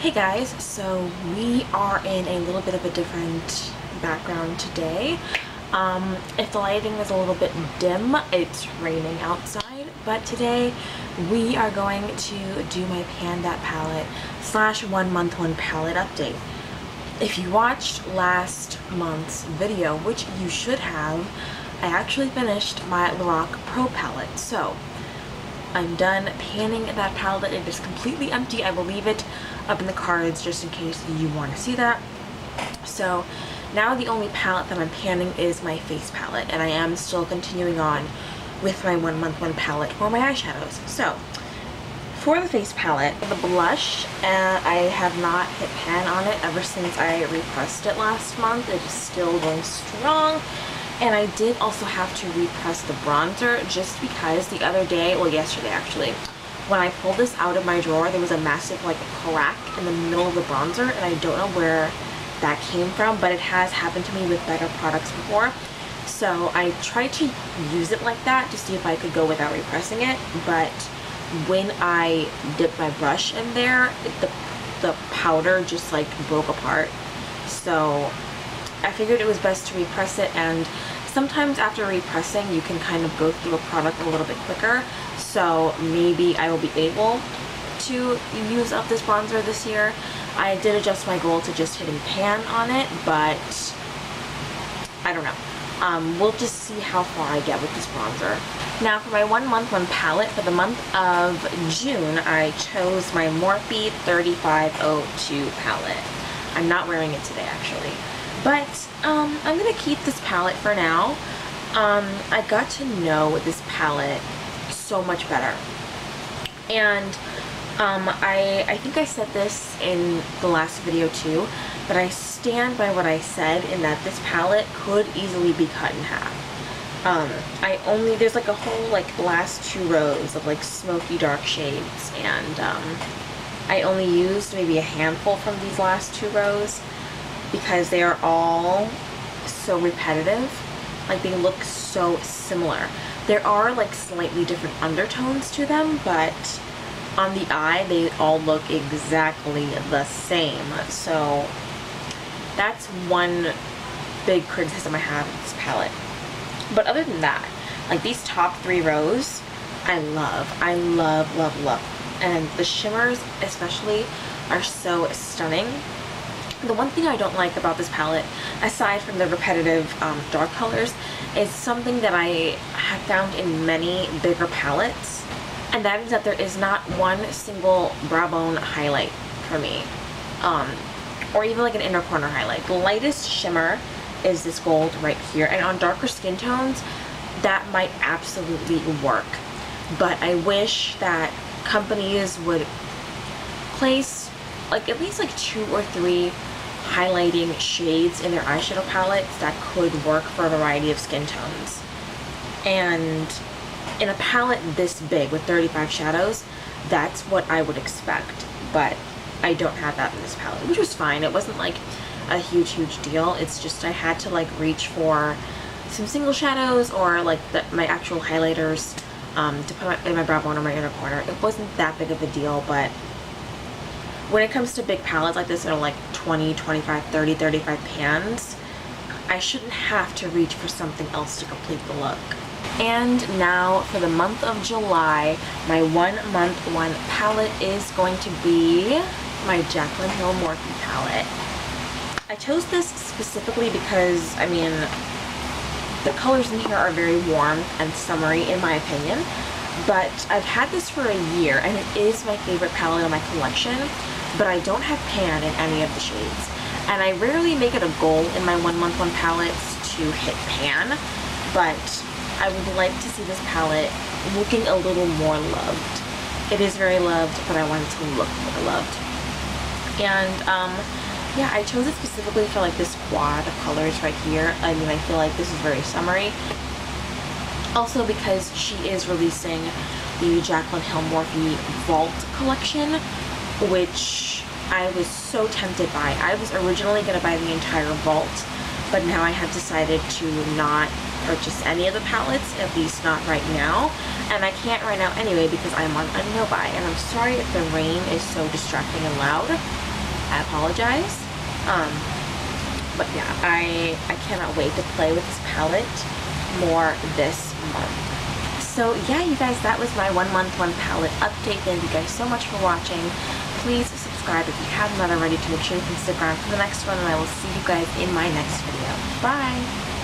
Hey guys, so we are in a little bit of a different background today. If the lighting is a little bit dim, it's raining outside, but today we are going to do my Pan That palette / 1 month 1 palette update. If you watched last month's video, which you should have, I actually finished my Lorac Pro palette. So I'm done panning that palette. It is completely empty. I will leave it up in the cards just in case you want to see that. So now the only palette that I'm panning is my face palette, and I am still continuing on with my 1 month 1 palette for my eyeshadows. So for the face palette, the blush, I have not hit pan on it ever since I repressed it last month. It is still going strong. And I did also have to repress the bronzer just because the other day, well yesterday actually, when I pulled this out of my drawer, there was a massive like crack in the middle of the bronzer, and I don't know where that came from, but it has happened to me with better products before. So I tried to use it like that to see if I could go without repressing it, but when I dipped my brush in there, the powder just like broke apart. So I figured it was best to repress it, and sometimes after repressing you can kind of go through a product a little bit quicker, so maybe I will be able to use up this bronzer this year. I did adjust my goal to just hitting pan on it, but I don't know. We'll just see how far I get with this bronzer. Now for my 1 month 1 palette for the month of June, I chose my Morphe 3502 palette. I'm not wearing it today actually. But I'm going to keep this palette for now. I got to know this palette so much better. And I think I said this in the last video too, but I stand by what I said in that this palette could easily be cut in half. There's like a whole like last 2 rows of like smoky dark shades, and I only used maybe a handful from these last 2 rows, because they are all so repetitive. Like, they look so similar. There are like slightly different undertones to them, but on the eye they all look exactly the same. So that's one big criticism I have of this palette. But other than that, like these top 3 rows I love, love. And the shimmers especially are so stunning. The one thing I don't like about this palette, aside from the repetitive dark colors, is something that I have found in many bigger palettes, and that is that there is not one single brow bone highlight for me, or even like an inner corner highlight. The lightest shimmer is this gold right here, and on darker skin tones that might absolutely work, but I wish that companies would place like at least like 2 or 3 highlighting shades in their eyeshadow palettes that could work for a variety of skin tones. And in a palette this big with 35 shadows, that's what I would expect, but I don't have that in this palette, which was fine. It wasn't like a huge deal. It's just I had to like reach for some single shadows or like my actual highlighters to put in my brow bone or my inner corner. It wasn't that big of a deal, but when it comes to big palettes like this that are like 20, 25, 30, 35 pans, I shouldn't have to reach for something else to complete the look. And now for the month of July, my 1 month 1 palette is going to be my Jaclyn Hill Morphe palette. I chose this specifically because, I mean, the colors in here are very warm and summery in my opinion, but I've had this for a year and it is my favorite palette in my collection, but I don't have pan in any of the shades. And I rarely make it a goal in my 1 month 1 palettes to hit pan, but I would like to see this palette looking a little more loved. It is very loved, but I want it to look more loved. And yeah, I chose it specifically for like this quad of colors right here. I mean, I feel like this is very summery. Also because she is releasing the Jaclyn Hill Morphe Vault collection, which I was so tempted by. I was originally going to buy the entire vault, but now I have decided to not purchase any of the palettes, at least not right now. And I can't right now anyway because I'm on a no buy. And I'm sorry if the rain is so distracting and loud, I apologize. But yeah, I cannot wait to play with this palette more this month. So yeah, you guys, that was my 1 month 1 palette update. Thank you guys so much for watching. Please subscribe if you have not already to make sure you can stick around for the next one, and I will see you guys in my next video. Bye!